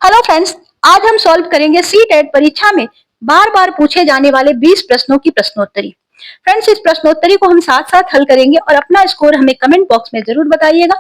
Hello friends, आज हम solve करेंगे सी टेट परीक्षा में बार बार पूछे जाने वाले 20 प्रश्नों की प्रश्नोत्तरी। फ्रेंड्स, इस प्रश्नोत्तरी को हम साथ साथ हल करेंगे और अपना स्कोर हमें कमेंट बॉक्स में जरूर बताइएगा।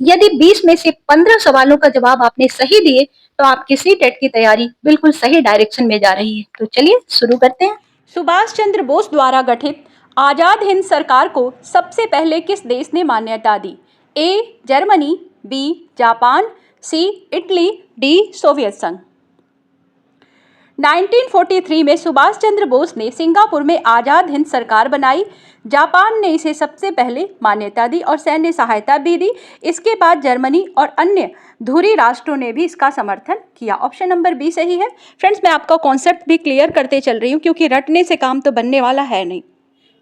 यदि 20 में से 15 सवालों का जवाब आपने सही दिए तो आपकी सी टेट की तैयारी बिल्कुल सही डायरेक्शन में जा रही है। तो चलिए शुरू करते हैं। सुभाष चंद्र बोस द्वारा गठित आजाद हिंद सरकार को सबसे पहले किस देश ने मान्यता दी? A Germany, B Japan, C Italy, D Soviet संघ। 1943 में सुभाष चंद्र बोस ने सिंगापुर में आजाद हिंद सरकार बनाई। जापान ने इसे सबसे पहले मान्यता दी और सैन्य सहायता भी दी। इसके बाद जर्मनी और अन्य धुरी राष्ट्रों ने भी इसका समर्थन किया। ऑप्शन नंबर बी सही है। फ्रेंड्स, मैं आपका कॉन्सेप्ट भी क्लियर करते चल रही हूँ क्योंकि रटने से काम तो बनने वाला है नहीं।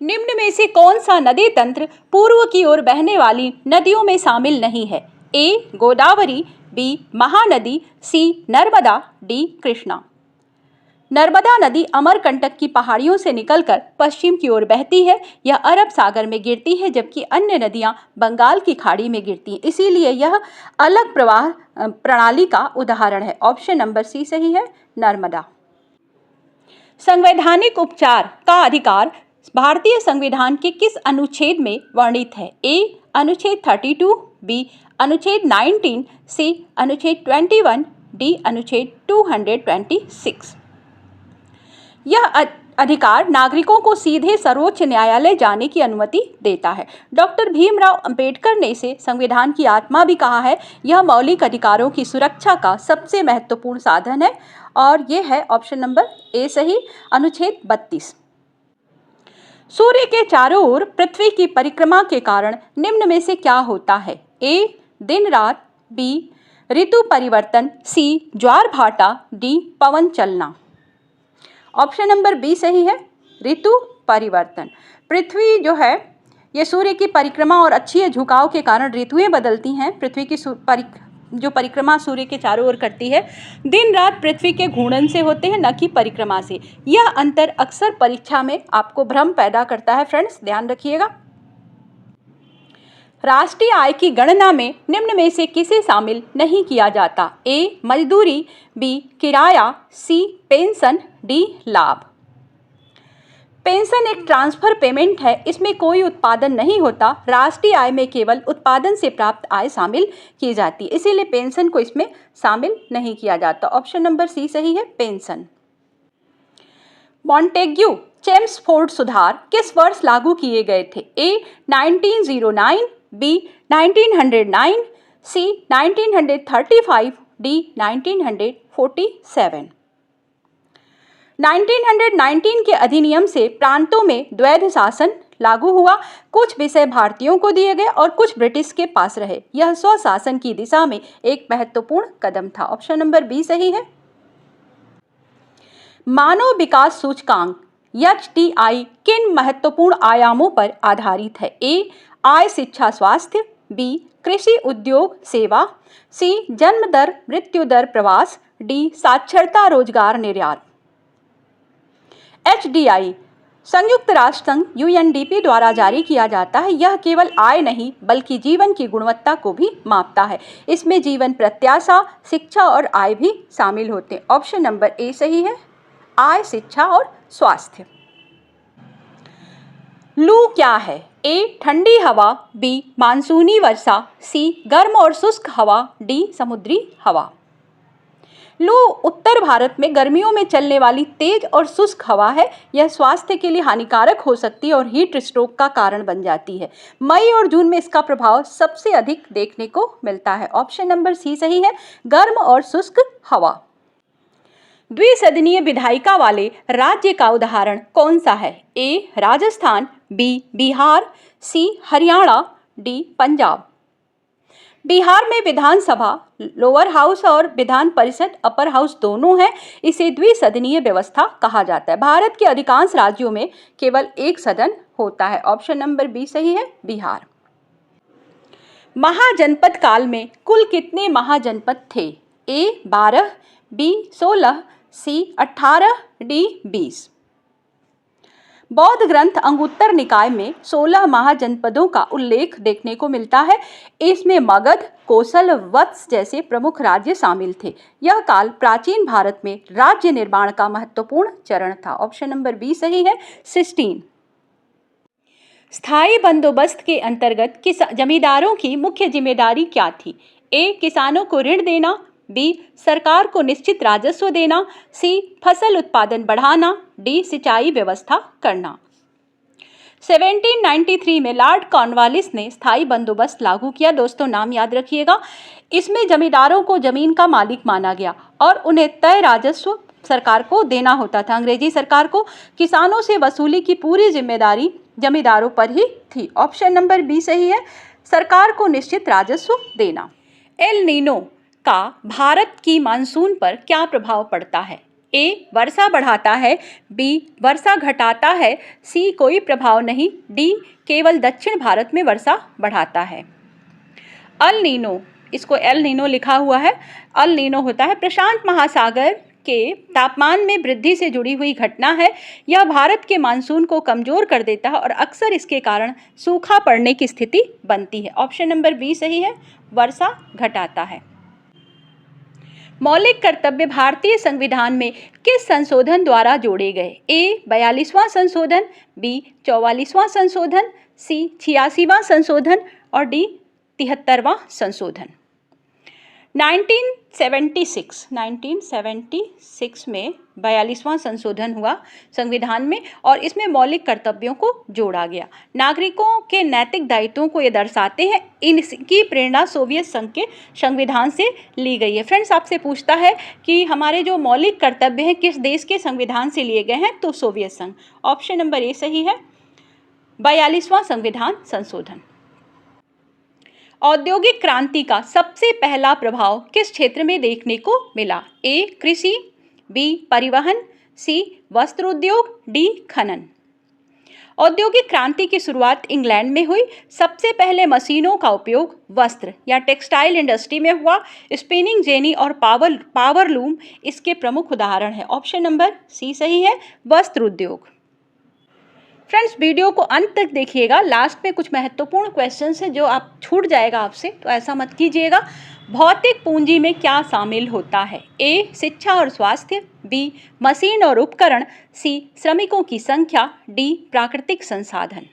निम्न में से कौन सा नदी तंत्र पूर्व की ओर बहने वाली नदियों में शामिल नहीं है? ए गोदावरी, बी महानदी, सी नर्मदा, डी कृष्णा। नर्मदा नदी अमरकंटक की पहाड़ियों से निकलकर पश्चिम की ओर बहती है। यह अरब सागर में गिरती है जबकि अन्य नदियां बंगाल की खाड़ी में गिरती हैं। इसीलिए यह अलग प्रवाह प्रणाली का उदाहरण है। ऑप्शन नंबर सी सही है, नर्मदा। संवैधानिक उपचार का अधिकार भारतीय संविधान के किस अनुच्छेद में वर्णित है? ए अनुच्छेद 32, बी अनुच्छेद 19, सी अनुच्छेद 21, डी अनुच्छेद 226। यह अधिकार नागरिकों को सीधे सर्वोच्च न्यायालय जाने की अनुमति देता है। डॉक्टर भीमराव अंबेडकर ने इसे संविधान की आत्मा भी कहा है। यह मौलिक अधिकारों की सुरक्षा का सबसे महत्वपूर्ण साधन है और यह है ऑप्शन नंबर ए सही, अनुच्छेद 32। सूर्य के चारों ओर पृथ्वी की परिक्रमा के कारण निम्न में से क्या होता है? ए दिन रात, बी ऋतु परिवर्तन, सी ज्वार भाटा, डी पवन चलना। ऑप्शन नंबर बी सही है, ऋतु परिवर्तन। पृथ्वी जो है ये सूर्य की परिक्रमा और अच्छी झुकाव के कारण ऋतुएं बदलती हैं। पृथ्वी की जो परिक्रमा सूर्य के चारों ओर करती है, दिन रात पृथ्वी के घूर्णन से होते हैं, न कि परिक्रमा से। यह अंतर अक्सर परीक्षा में आपको भ्रम पैदा करता है। फ्रेंड्स, ध्यान रखिएगा। राष्ट्रीय आय की गणना में निम्न में से किसे शामिल नहीं किया जाता? ए मजदूरी, बी किराया, सी पेंशन, डी लाभ। पेंशन एक ट्रांसफर पेमेंट है, इसमें कोई उत्पादन नहीं होता। राष्ट्रीय आय में केवल उत्पादन से प्राप्त आय शामिल की जाती है, इसीलिए पेंशन को इसमें शामिल नहीं किया जाता। ऑप्शन नंबर सी सही है, पेंशन। मॉन्टेग्यू चेम्सफोर्ड सुधार किस वर्ष लागू किए गए थे? ए 1909, बी 1909, सी 1935, डी 1947। 1919 के अधिनियम से प्रांतों में द्वैध शासन लागू हुआ। कुछ विषय भारतीयों को दिए गए और कुछ ब्रिटिश के पास रहे। यह स्वशासन की दिशा में एक महत्वपूर्ण कदम था। ऑप्शन नंबर बी सही है। मानव विकास सूचकांक HDI किन महत्वपूर्ण आयामों पर आधारित है? ए आय, शिक्षा, स्वास्थ्य, बी कृषि, उद्योग, सेवा, सी जन्म दर, मृत्यु दर, प्रवास, डी साक्षरता, रोजगार, निर्यात। HDI संयुक्त राष्ट्र संघ UNDP द्वारा जारी किया जाता है। यह केवल आय नहीं बल्कि जीवन की गुणवत्ता को भी मापता है। इसमें जीवन प्रत्याशा, शिक्षा और आय भी शामिल होते हैं। ऑप्शन नंबर ए सही है, आय, शिक्षा और स्वास्थ्य। लू क्या है? ए ठंडी हवा, बी मानसूनी वर्षा, सी गर्म और शुष्क हवा, डी समुद्री हवा। लू उत्तर भारत में गर्मियों में चलने वाली तेज और शुष्क हवा है। यह स्वास्थ्य के लिए हानिकारक हो सकती है और हीट स्ट्रोक का कारण बन जाती है। मई और जून में इसका प्रभाव सबसे अधिक देखने को मिलता है। ऑप्शन नंबर सी सही है, गर्म और शुष्क हवा। द्विसदनीय विधायिका वाले राज्य का उदाहरण कौन सा है? ए राजस्थान, बी बिहार, सी हरियाणा, डी पंजाब। बिहार में विधानसभा लोअर हाउस और विधान परिषद अपर हाउस दोनों हैं। इसे द्विसदनीय व्यवस्था कहा जाता है। भारत के अधिकांश राज्यों में केवल एक सदन होता है। ऑप्शन नंबर बी सही है, बिहार। महाजनपद काल में कुल कितने महाजनपद थे? ए 12, बी 16, सी 18, डी 20। बौद्ध ग्रंथ अंगुत्तर निकाय में 16 महाजनपदों का उल्लेख देखने को मिलता है। इसमें मगध, कोसल, वत्स जैसे प्रमुख राज्य शामिल थे। यह काल प्राचीन भारत में राज्य निर्माण का महत्वपूर्ण चरण था। ऑप्शन नंबर बी सही है, 16। स्थायी बंदोबस्त के अंतर्गत जमींदारों की मुख्य जिम्मेदारी क्या थी? ए. किसानों को ऋण देना, बी. सरकार को निश्चित राजस्व देना, सी. फसल उत्पादन बढ़ाना, डी. सिंचाई व्यवस्था करना। 1793 में लॉर्ड कॉर्नवालिस ने स्थायी बंदोबस्त लागू किया। दोस्तों नाम याद रखिएगा। इसमें जमींदारों को जमीन का मालिक माना गया और उन्हें तय राजस्व सरकार को देना होता था। अंग्रेजी सरकार को किसानों से वसूली की पूरी जिम्मेदारी जमींदारों पर ही थी। ऑप्शन नंबर बी सही है, सरकार को निश्चित राजस्व देना। एल नीनो का भारत की मानसून पर क्या प्रभाव पड़ता है? ए. वर्षा बढ़ाता है, बी. वर्षा घटाता है, सी. कोई प्रभाव नहीं, डी. केवल दक्षिण भारत में वर्षा बढ़ाता है। अल नीनो, इसको एल नीनो लिखा हुआ है। अल नीनो होता है प्रशांत महासागर के तापमान में वृद्धि से जुड़ी हुई घटना है। यह भारत के मानसून को कमजोर कर देता है और अक्सर इसके कारण सूखा पड़ने की स्थिति बनती है। ऑप्शन नंबर बी सही है, वर्षा घटाता है। मौलिक कर्तव्य भारतीय संविधान में किस संशोधन द्वारा जोड़े गए? ए. 42वां संशोधन, बी. 44वां संशोधन, सी. 86वां संशोधन और डी. 73वां संशोधन। 1976 में 42वां संशोधन हुआ संविधान में और इसमें मौलिक कर्तव्यों को जोड़ा गया। नागरिकों के नैतिक दायित्वों को ये दर्शाते हैं। इनकी प्रेरणा सोवियत संघ के संविधान से ली गई है। फ्रेंड्स आपसे पूछता है कि हमारे जो मौलिक कर्तव्य हैं किस देश के संविधान से लिए गए हैं, तो सोवियत संघ। ऑप्शन नंबर ए सही है, 42वां संविधान संशोधन। औद्योगिक क्रांति का सबसे पहला प्रभाव किस क्षेत्र में देखने को मिला? ए. कृषि, बी. परिवहन, सी. वस्त्र उद्योग, डी. खनन। औद्योगिक क्रांति की शुरुआत इंग्लैंड में हुई। सबसे पहले मशीनों का उपयोग वस्त्र या टेक्सटाइल इंडस्ट्री में हुआ। स्पिनिंग जेनी और पावर लूम इसके प्रमुख उदाहरण है। ऑप्शन नंबर सी सही है, वस्त्र उद्योग। फ्रेंड्स वीडियो को अंत तक देखिएगा। लास्ट में कुछ महत्वपूर्ण क्वेश्चंस हैं जो आप छूट जाएगा आपसे, तो ऐसा मत कीजिएगा। भौतिक पूंजी में क्या शामिल होता है? ए. शिक्षा और स्वास्थ्य, बी. मशीन और उपकरण, सी. श्रमिकों की संख्या, डी. प्राकृतिक संसाधन।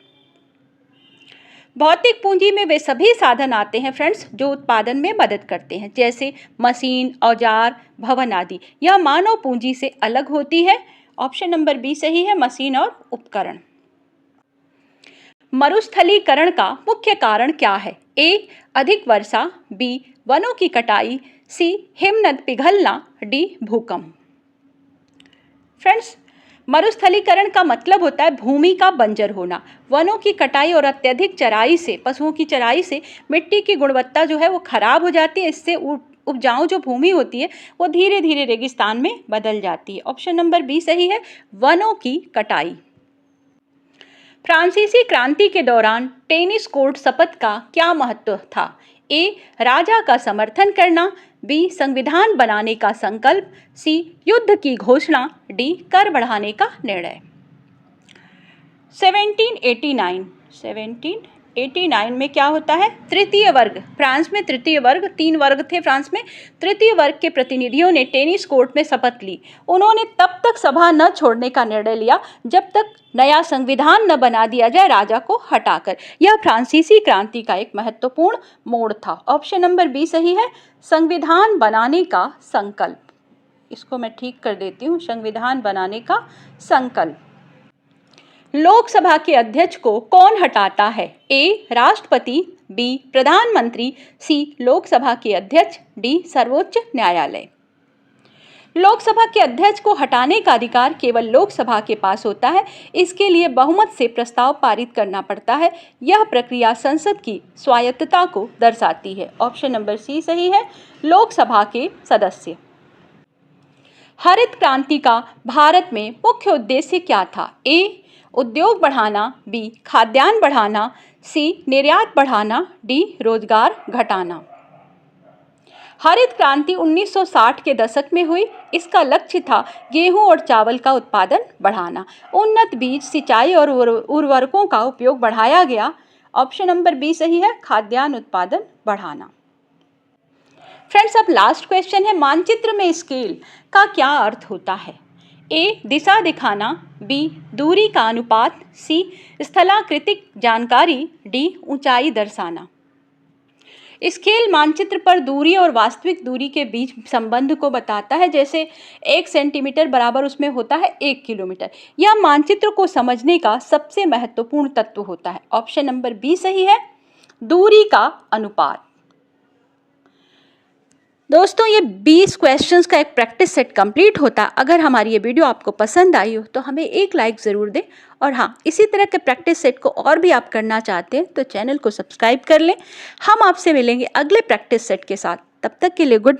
भौतिक पूंजी में वे सभी साधन आते हैं फ्रेंड्स जो उत्पादन में मदद करते हैं, जैसे मशीन, औजार, भवन आदि। यह मानव पूंजी से अलग होती है। ऑप्शन नंबर बी सही है, मशीन और उपकरण। मरुस्थलीकरण का मुख्य कारण क्या है? ए. अधिक वर्षा, बी. वनों की कटाई, सी. हिमनद पिघलना, डी. भूकंप। फ्रेंड्स मरुस्थलीकरण का मतलब होता है भूमि का बंजर होना। वनों की कटाई और अत्यधिक चराई से, पशुओं की चराई से मिट्टी की गुणवत्ता जो है वो खराब हो जाती है। इससे उपजाऊ जो भूमि होती है वो धीरे धीरे रेगिस्तान में बदल जाती है। ऑप्शन नंबर बी सही है, वनों की कटाई। फ्रांसीसी क्रांति के दौरान टेनिस कोर्ट शपथ का क्या महत्व था? ए. राजा का समर्थन करना, बी. संविधान बनाने का संकल्प, सी. युद्ध की घोषणा, डी. कर बढ़ाने का निर्णय। 1789 में क्या होता है? तृतीय वर्ग, फ्रांस में तृतीय वर्ग, 3 वर्ग थे फ्रांस में। तृतीय वर्ग के प्रतिनिधियों ने टेनिस कोर्ट में शपथ ली। उन्होंने तब तक सभा न छोड़ने का निर्णय लिया जब तक नया संविधान न बना दिया जाए राजा को हटाकर। यह फ्रांसीसी क्रांति का एक महत्वपूर्ण मोड़ था। ऑप्शन नंबर बी सही है, संविधान बनाने का संकल्प। इसको मैं ठीक कर देती हूँ, संविधान बनाने का संकल्प। लोकसभा के अध्यक्ष को कौन हटाता है? ए. राष्ट्रपति, बी. प्रधानमंत्री, सी. लोकसभा के अध्यक्ष, डी. सर्वोच्च न्यायालय। लोकसभा के अध्यक्ष को हटाने का अधिकार केवल लोकसभा के पास होता है। इसके लिए बहुमत से प्रस्ताव पारित करना पड़ता है। यह प्रक्रिया संसद की स्वायत्तता को दर्शाती है। ऑप्शन नंबर सी सही है, लोकसभा के सदस्य। हरित क्रांति का भारत में मुख्य उद्देश्य क्या था? ए. उद्योग बढ़ाना, बी. खाद्यान्न बढ़ाना, सी. निर्यात बढ़ाना, डी. रोजगार घटाना। हरित क्रांति 1960 के दशक में हुई। इसका लक्ष्य था गेहूं और चावल का उत्पादन बढ़ाना। उन्नत बीज, सिंचाई और उर्वरकों का उपयोग बढ़ाया गया। ऑप्शन नंबर बी सही है, खाद्यान्न उत्पादन बढ़ाना। फ्रेंड्स, अब लास्ट क्वेश्चन है, मानचित्र में स्केल का क्या अर्थ होता है? ए, दिशा दिखाना, बी, दूरी का अनुपात, सी, स्थलाकृतिक जानकारी, डी, ऊंचाई दर्शाना। स्केल मानचित्र पर दूरी और वास्तविक दूरी के बीच संबंध को बताता है। जैसे 1 सेंटीमीटर बराबर उसमें होता है 1 किलोमीटर। यह मानचित्र को समझने का सबसे महत्वपूर्ण तत्व होता है। ऑप्शन नंबर बी सही है, दूरी का अनुपात। दोस्तों, ये 20 क्वेश्चंस का एक प्रैक्टिस सेट कंप्लीट होता है। अगर हमारी ये वीडियो आपको पसंद आई हो तो हमें एक लाइक ज़रूर दें, और हाँ, इसी तरह के प्रैक्टिस सेट को और भी आप करना चाहते हैं तो चैनल को सब्सक्राइब कर लें। हम आपसे मिलेंगे अगले प्रैक्टिस सेट के साथ। तब तक के लिए गुड